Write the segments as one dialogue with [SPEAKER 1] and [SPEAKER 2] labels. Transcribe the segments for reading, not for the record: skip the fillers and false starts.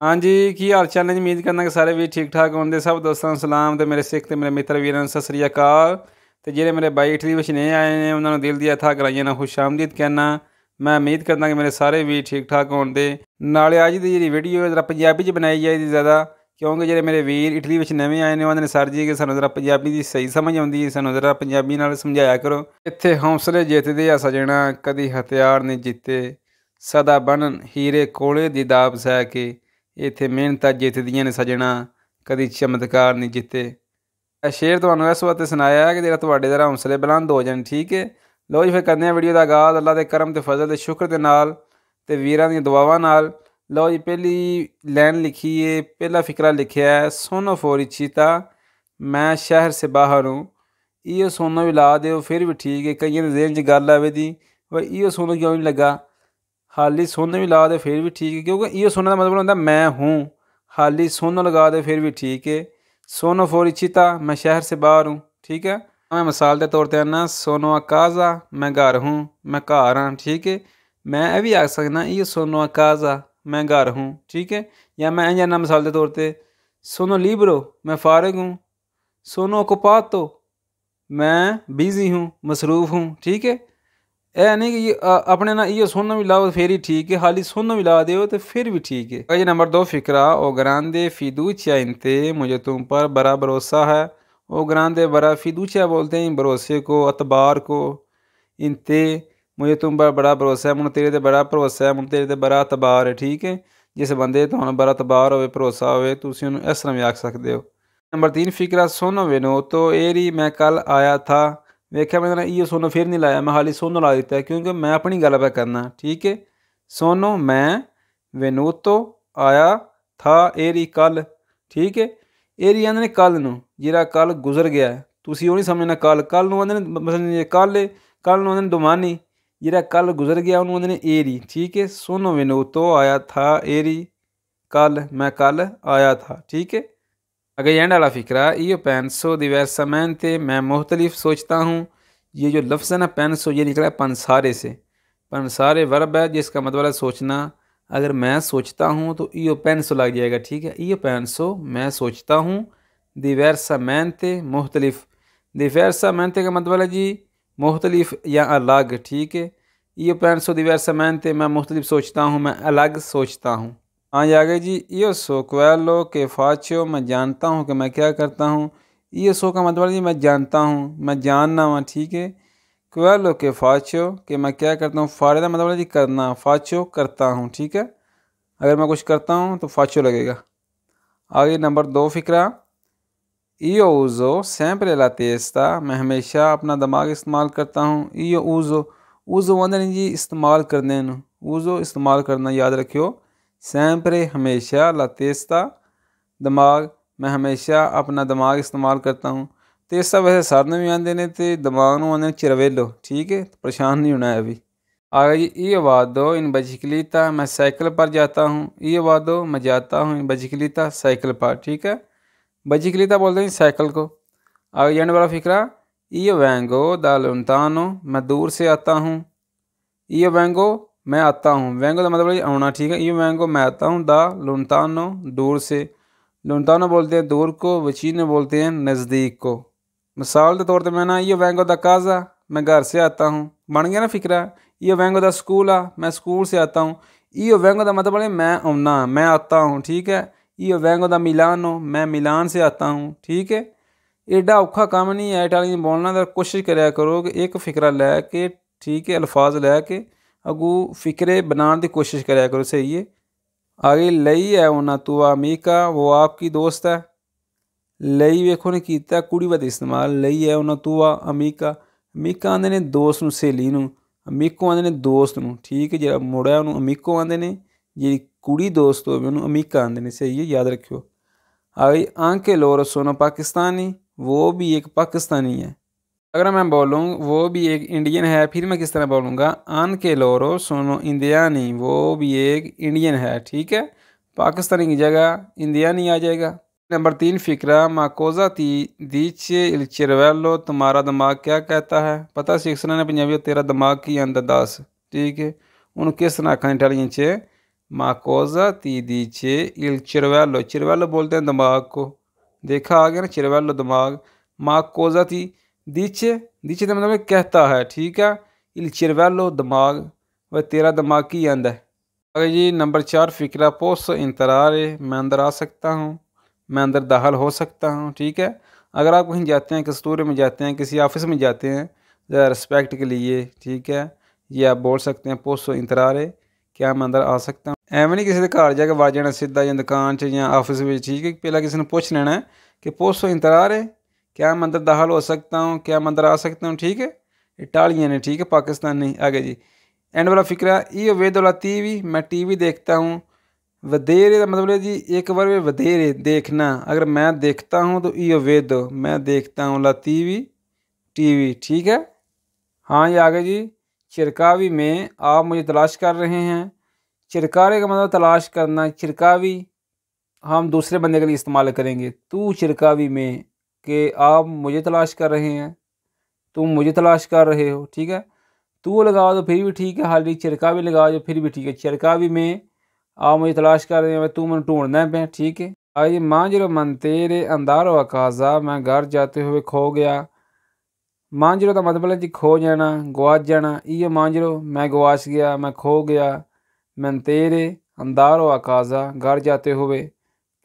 [SPEAKER 1] हाँ जी, की हाल चाल ने जी? उम्मीद करना कि सारे भी ठीक ठाक होंगे। सब दोस्तों ਨੂੰ सलाम ਤੇ ਮੇਰੇ ਸਿੱਖ ਤੇ ਮੇਰੇ ਮਿੱਤਰ ਵੀਰਾਂ ਨੂੰ ਸਤਿ ਸ੍ਰੀ ਅਕਾਲ। ਤੇ ਜਿਹੜੇ ਮੇਰੇ ਬਾਈ ਇਟਲੀ ਵਿੱਚ ਨਹੀਂ ਆਏ ਨੇ ਉਹਨਾਂ ਨੂੰ ਦਿਲ ਦੀਆਂ ਅਥਾਹ ਗਹਿਰਾਈਆਂ ਨਾਲ ਖੁਸ਼ ਆਮਦੀਦ ਕਹਿਣਾ। ਮੈਂ ਉਮੀਦ ਕਰਦਾ ਕਿ ਮੇਰੇ ਸਾਰੇ ਵੀ ਠੀਕ ਠਾਕ ਹੋਣਗੇ। ਨਾਲੇ ਅੱਜ ਦੀ ਜਿਹੜੀ ਵੀਡੀਓ ਜ਼ਰਾ ਪੰਜਾਬੀ 'ਚ ਬਣਾਈ ਜਾਏਗੀ ਜ਼ਿਆਦਾ, ਕਿਉਂਕਿ ਜਿਹੜੇ ਮੇਰੇ ਵੀਰ ਇਟਲੀ ਵਿੱਚ ਨਵੇਂ ਆਏ ਨੇ ਉਹਨਾਂ ਨੇ ਸਰ ਜੀ ਕਿ ਸਾਨੂੰ ਜ਼ਰਾ ਪੰਜਾਬੀ ਦੀ ਸਹੀ ਸਮਝ ਆਉਂਦੀ ਹੈ, ਸਾਨੂੰ ਜ਼ਰਾ ਪੰਜਾਬੀ ਨਾਲ ਸਮਝਾਇਆ ਕਰੋ। ਇੱਥੇ ਹੌਸਲੇ ਜਿੱਤਦੇ ਆ ਸਜਣਾ, ਕਦੀ ਹਥਿਆਰ ਨਹੀਂ ਜਿੱਤੇ, ਸਦਾ ਬਣਨ ਹੀਰੇ ਕੋਲੇ ਦੀ ਦਾਬ ਸਹਿ ਕੇ। ਇੱਥੇ ਮਿਹਨਤਾਂ ਜਿੱਤਦੀਆਂ ਨੇ ਸੱਜਣਾ, ਕਦੀ ਚਮਤਕਾਰ ਨਹੀਂ ਜਿੱਤੇ। ਇਹ ਸ਼ੇਰ ਤੁਹਾਨੂੰ ਇਸ ਵਾਸਤੇ ਸੁਣਾਇਆ ਕਿ ਜਿਹੜਾ ਤੁਹਾਡੇ ਜ਼ਰਾ ਹੌਸਲੇ ਬੁਲੰਦ ਹੋ ਜਾਣ। ਠੀਕ ਹੈ, ਲੋ ਜੀ ਫਿਰ ਕਰਦੇ ਹਾਂ ਵੀਡੀਓ ਦਾ ਆਗਾਜ਼ ਅੱਲਾ ਦੇ ਕਰਮ ਤੇ ਫਜ਼ਲ ਤੇ ਸ਼ੁਕਰ ਦੇ ਨਾਲ ਤੇ ਵੀਰਾਂ ਦੀਆਂ ਦੁਆਵਾਂ ਨਾਲ। ਲਓ ਜੀ, ਪਹਿਲੀ ਲਾਈਨ ਲਿਖੀ ਏ, ਪਹਿਲਾ ਫਿਕਰਾ ਲਿਖਿਆ ਹੈ, ਸੋਨੋ ਫੋਰੀ ਚੀਤਾ ਮੈਂ ਸ਼ਹਿਰ ਸੇ ਬਾਹਰ ਹੂੰ। ਇਹੋ ਸੋਨੋ ਵੀ ਲਾ ਦਿਓ ਫਿਰ ਵੀ ਠੀਕ ਹੈ। ਕਈਆਂ ਦੇ ਜ਼ਿਹਨ 'ਚ ਗੱਲ ਆਵੇ ਦੀ ਬਈ ਇਹੋ ਸੋਨੋ ਕਿਉਂ ਨਹੀਂ ਲੱਗਾ, ਹਾਲੀ सोनो भी लगा दे फिर भी ठीक है, क्योंकि ये सोने का मतलब होता है मैं हूँ। हाली सोनो लगा दे फिर भी ठीक है। सोनो फोरी चीता मैं शहर से बाहर हूँ। ठीक है, मैं मिसाल के तौर पर आना, सोनो अकाजा मैं घर हूँ, मैं घर हाँ। ठीक है, मैं ये भी आख सकना ये सोनो अकाजा मैं घर हूँ। ठीक है, या मैं इंज आना मिसाल के तौर पर, सोनो लीब्रो मैं फारिग हूँ, सोनो ओकुपातो मैं बिजी हूँ, मसरूफ़ हूँ। ठीक है, यह नहीं कि अपने ना ये सोनो भी लाओ फिर ही ठीक है, हाली सोनो भी ला दो तो फिर भी ठीक है। ये नंबर 2 फिक्रा, ओ ग्रांदे फिदूचिया इंते मुझे तुम पर बड़ा भरोसा है। ओ ग्रांदे बड़ा फिदूचिया बोलते हैं भरोसे को, अतबार को। इंते मुझे तुम पर बड़ा भरोसा है, मुझे तेरे ते बड़ा भरोसा है, मुझे तेरे ते बड़ा अतबार है। ठीक है, जिस बंदे तो बड़ा अतबार हो भरोसा हो तुम उन्होंने इस तरह भी आख सकते हो। नंबर 3 फिक्रा, सोनो वेनो तो एरी मैं कल आया था। वेख्या मैंने ये सोनो फिर नहीं लाया, मैं हाली सोनो ला दिता है क्योंकि मैं अपनी गल पे करना। ठीक है, सोनो मैं, वेनूतो आया था, एरी कल। ठीक है, एरी आंदे ने कल नूं, जिहड़ा कल गुजर गया है तुसीं वो नहीं समझना कल। कल नूं आंदे ने मतलब कल नूं आंदे ने दोमानी, जिहड़ा कल गुजर गया उन्होंने आंदे ने एरी। ठीक है, सोनो वेनूतो आया था, एरी कल मैं कल आया था। ठीक है, अगर एंड वाला फिक्रा, ये पेंसो diversamente मैं मुख्तलिफ सोचता हूँ। ये जो लफ्ज़ है ना पेंसो, ये निकला है पंसारे से। पंसारे वर्ब है जिसका मतलब है सोचना। अगर मैं सोचता हूँ तो यो पेंसो लग जाएगा। ठीक है, यो पेंसो मैं सोचता हूँ, diversamente मुख्तलिफ। diversamente का मतलब है जी मुख्तलिफ या अलग। ठीक है, यो पेंसो diversamente मैं मुख्तलिफ सोचता हूँ, मैं अलग सोचता हूँ। हाँ ये आगे जी, यो सो क्वेलो के फाचो मैं जानता हूँ कि मैं क्या करता हूँ। ये सो का मतलब जी मैं जानता हूँ, मैं जानना हुआ। ठीक है, क्वेलो के फाचो कि मैं क्या करता हूँ, फारे का मतलब जी करना, फाचो करता हूँ। ठीक है, अगर मैं कुछ करता हूँ तो फाचो लगेगा। आगे नंबर 2 फिक्रा, ईयो ऊज़ो sempre la testa मैं हमेशा अपना दिमाग इस्तेमाल करता हूँ। ईयो ऊज़ो, ऊज़ो वंदन जी इस्तेमाल करने, ऊज़ो इस्तेमाल करना याद रखियो। sempre हमेशा, ला तेस्ता दिमाग, मैं हमेशा अपना दिमाग इस्तेमाल करता हूँ। तेस्ता वैसे सर ने भी आते हैं तो दिमाग में आते चिरवेलो। ठीक है, परेशान नहीं होना है अभी। आगे जी, ये वादो इन बजिकलीता मैं साइकिल पर जाता हूँ। ये वादो मैं जाता हूँ इन बजिकलीता साइकिल पर। ठीक है, बजिकलीता बोलते हैं साइकिल को। आगे एंड वाला फिक्रा, ये वैंगो दा लोंटानो मैं दूर से आता हूँ। ये वैंगो मैं आता हूँ, वैंगो का मतलब आना। ठीक है, ये वैंगो मैं आता हूँ, दा लोंटानो दूर से। लोंटानो बोलते हैं दूर को, वचीनो बोलते हैं नज़दीक को। मिसाल के तौर पर मैं ना, ये वैंगो दा काजा मैं घर से आता हूँ, बन गया ना फिक्रा। ये वैंगो दा स्कूल आ मैं स्कूल से आता हूँ। ये वैंगो दा मतलब मैं आना, मैं आता हूँ। ठीक है, ये वैंगो दा मिलानो मैं मिलान से आता हूँ। ठीक है, एडा औखा काम नहीं है इटालियन बोलना। तो कोशिश कराया करो कि एक फिक्रा लैके, ठीक है, अल्फाज लैके अगू फिक्रे बनाने की कोशिश कराया करो। सही है, आगे लई है उन्ना तुआ अमीका वो आपकी दोस्त है। लई वेखो ने कीता कुड़ी वाद इस्तेमाल, लई है उन्ना तुआ अमीका। अमीका आंदे ने दोस्त नूं, सहेली नूं। अमीको आंदे ने दोस्त नूं। ठीक है, जो मुड़ा है उन्होंने अमीको आंदे ने, जी कुड़ी दोस्त हो उन्होंने अमीका आंदे ने। सही है, याद रखियो। आगे आंके लोरो सोनो पाकिस्तानी, वो भी एक पाकिस्तानी है। अगर मैं बोलूँ वो भी एक इंडियन है, फिर मैं किस तरह बोलूँगा, आन के लोरो सोनो इंडियानी, वो भी एक इंडियन है। ठीक है, पाकिस्तानी की जगह इंडियानी आ जाएगा। नंबर 3 फिक्रा, माकोजा ती दीचे इल चिरवेलो तुम्हारा दिमाग क्या कहता है। पता सीखना ने पंजाबी तेरा दिमाग की आंदा दस। ठीक है, उन्होंने किस तरह आखा इटालियन च, मा कोज़ा ती दीचे इल चिरवेलो, चिरवेलो बोलते हैं दिमाग को, देखा आ गया ना चिरवेलो दिमाग। मा कोज़ा ती दीचे, दीचे का मतलब कहता है, ठीक है। इल चिरवेलो दिमाग, वह तेरा दिमाग की अंद है। अगर जी नंबर 4 फ़िक्रा पोसो इंतरारे, मैं अंदर आ सकता हूँ, मैं अंदर दाखिल हो सकता हूँ, ठीक है। अगर आप कहीं जाते हैं, कस्तूरे में जाते हैं, किसी ऑफिस में जाते हैं ज़रा रिस्पेक्ट के लिए, ठीक है, ये आप बोल सकते हैं पोसो इंतरारे, क्या मैं अंदर आ सकता हूँ। एवं नहीं किसी के घर जाके वज जाना सीधा या दुकान च या ऑफिस में, ठीक है। पहला किसी ने पूछ लेना है कि पोसो इंतरारे, क्या मैं अंदर दाखिल हो सकता हूँ, क्या मैं अंदर आ सकता हूँ, ठीक है। इटालियन है, ठीक है, पाकिस्तान नहीं। आगे जी एंड वाला फ़िक्रा ईयो वेदो ला टीवी, मैं टीवी देखता हूँ। वधेरे का मतलब है जी एक बार में वधेरे देखना, अगर मैं देखता हूँ तो ईयो वेदो मैं देखता हूँ, ला टीवी टीवी, ठीक है। हाँ ये आगे जी चिरकावी में आप मुझे तलाश कर रहे हैं। चिरकारे का मतलब तलाश करना, चिरकावी हम दूसरे बंदे के लिए इस्तेमाल करेंगे। तू चिरकावी में कि आप मुझे तलाश कर रहे हैं, तुम मुझे तलाश कर रहे हो, ठीक है। तू लगा दो फिर भी ठीक है, हाली चिरकावी लगा दो फिर भी ठीक है। चिरकावी में आप मुझे तलाश कर रहे हैं, तू मैं ढूंढना पे, ठीक है। आई मांजरो मन तेरे अंधारो अकाजा, मैं घर जाते हुए खो गया। मांजरो का मतलब है जी खो जाना, गवाच जाना। इयो मांजरो मैं गवाच गया, मैं खो गया। मैं तेरे अंधारो अकाजा, घर जाते हुए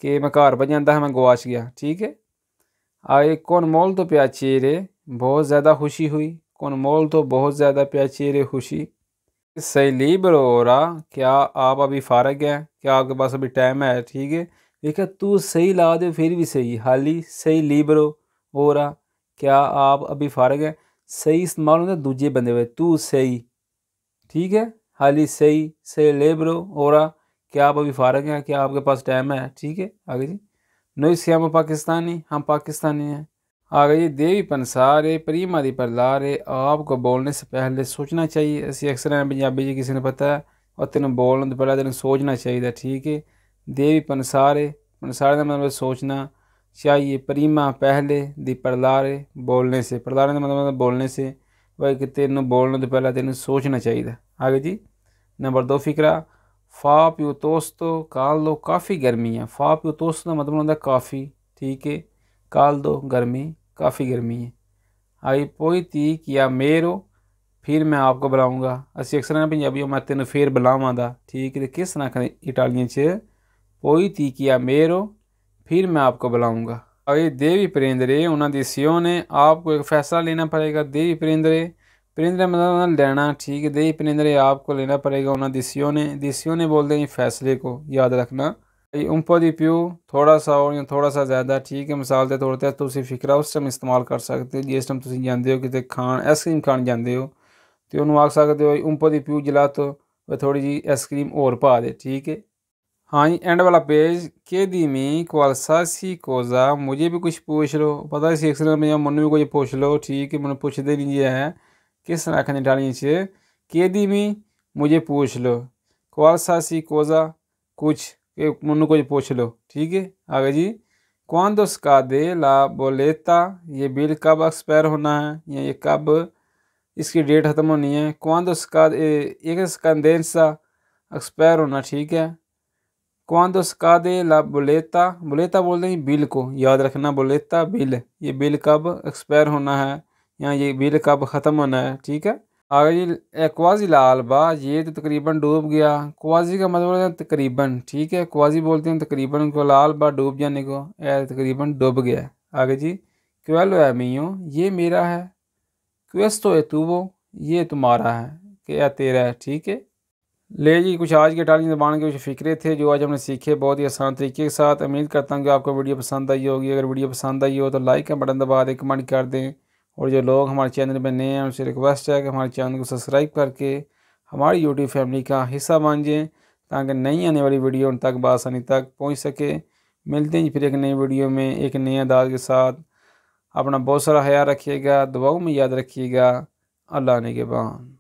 [SPEAKER 1] कि मैं घर बन जाता है, मैं गवाच गया, ठीक है। आए कौन मोल तो प्याचेरे, बहुत ज़्यादा खुशी हुई। कौन मोल तो बहुत ज़्यादा प्याचेरे खुशी। सही लीब्रो हो रहा, क्या आप अभी फारग हैं, क्या आपके पास अभी टाइम है, ठीक है। देखा तू सही ला दे फिर भी सही, हाली सही लीब्रो हो रहा, क्या आप अभी फारग हैं। सही इस्तेमाल होता है दूजे बंदे में, तू सही, ठीक है। हाली सही सही लेब्रो हो रहा, क्या आप अभी फारग हैं, क्या आपके पास टाइम है, ठीक है। आगे जी नोई सियाम पाकिस्तानी, हम पाकिस्तानी हैं। आगे जी देवी पंसारे प्रीमा दी परलारे, आपको बोलने से पहले सोचना चाहिए। ऐसी अक्सर है पंजाबी जी किसी ने पता है, और तेन बोलने तो पहले तेन सोचना चाहिए, ठीक है। देवी पंसारे, पंसारे का मतलब सोचना चाहिए। प्रीमा पहले, दी परलारे बोलने से, परलारे का मतलब बोलने से, वही कि तेन बोलने तो पहले तेन सोचना चाहिए। आगे जी नंबर 2 फिक्रा फा प्यू दोस्तो काल दो काफ़ी गर्मी है। फा प्यू दोस्तो का मतलब होता है काफ़ी, ठीक है। काल दो गर्मी, काफ़ी गर्मी है। आई पोई ती किया मेरो, फिर मैं आपको बुलाऊंगा। असी अक्सर ना पंजाबी मैं तेन फिर बुलावांगा, ठीक है। किस तरह का इटालियन च पोई ती किया मेरो, फिर मैं आपको बुलाऊंगा। आई देवी प्रेंद्रे उन्होंने सियो ने, आपको एक फ़ैसला लेना पड़ेगा। देवी प्रेंद्रे, प्रेंद्रे मतलब लेना, ठीक है। देवी प्रेंद्रे आपको लेना पड़ेगा। उन्होंने दिसियो ने बोलते हैं फैसले को, याद रखना। उम्पो दी प्यू थोड़ा सा और या थोड़ा सा ज़्यादा, ठीक है। मिसाल के तौर पर तुम फिक्रा उस टाइम इस्तेमाल कर सकते हो जिस टाइम तुम जाते हो कि खान आइसक्रीम खान जाते हो, तो उन्होंने आख सकते हो उम्पो दी प्यू जला तो वह थोड़ी जी आइसक्रीम और पा दे, ठीक है। हाँ जी एंड वाला पेज के दी मी क्वालसासी कोजा, मुझे भी कुछ पूछ लो। पता है सीख में मन भी कुछ पूछ लो, ठीक है। मैंने पूछते नहीं ये है किस तरह आखने डाली से के दी मी मुझे पूछ लो, क्वालसासी कोजा कुछ मनु को पूछ लो, ठीक है। आगे जी क्वांदो स्कादे ला बोलेता, ये बिल कब एक्सपायर होना है या ये कब इसकी डेट ख़त्म होनी है। क्वांदो स्कादे एक स्कांदेंसा एक्सपायर होना, ठीक है। क्वांदो स्कादे ला बोलेता, बोलेता बोलते हैं बिल को, याद रखना बोलेता बिल, ये बिल कब एक्सपायर होना है या ये बिल कब ख़त्म होना है, ठीक है। आगे जी क्वाजी लालबा, ये तो तकरीबन डूब गया। क्वाजी का मतलब है तकरीबन, ठीक है। क्वाजी बोलते हैं तकरीबन को, लालबा डूब जाने को, तकरीबन डूब गया। आगे जी क्वेलो है मीयो, ये मेरा है। क्वेस्तो है तू वो, ये तुम्हारा है, क्या तेरा है, ठीक है। ले जी कुछ आज के इटालियन ज़बान के कुछ फ़िक्रे थे जो आज हमने सीखे बहुत ही आसान तरीके के साथ। उम्मीद करता हूँ कि आपको वीडियो पसंद आई होगी। अगर वीडियो पसंद आई हो तो लाइक का बटन दबा दें, कमेंट कर दें। और जो लोग हमारे चैनल पर नए हैं उनसे रिक्वेस्ट है कि हमारे चैनल को सब्सक्राइब करके हमारी यूट्यूब फैमिली का हिस्सा बन जाएँ, ताकि नई आने वाली वीडियो उन तक बआसानी तक पहुँच सके। मिलते हैं फिर एक नई वीडियो में एक नए अंदाज के साथ। अपना बहुत सारा ख्याल रखिएगा, दुआओं में याद रखिएगा। अल्लाह ने के बाद।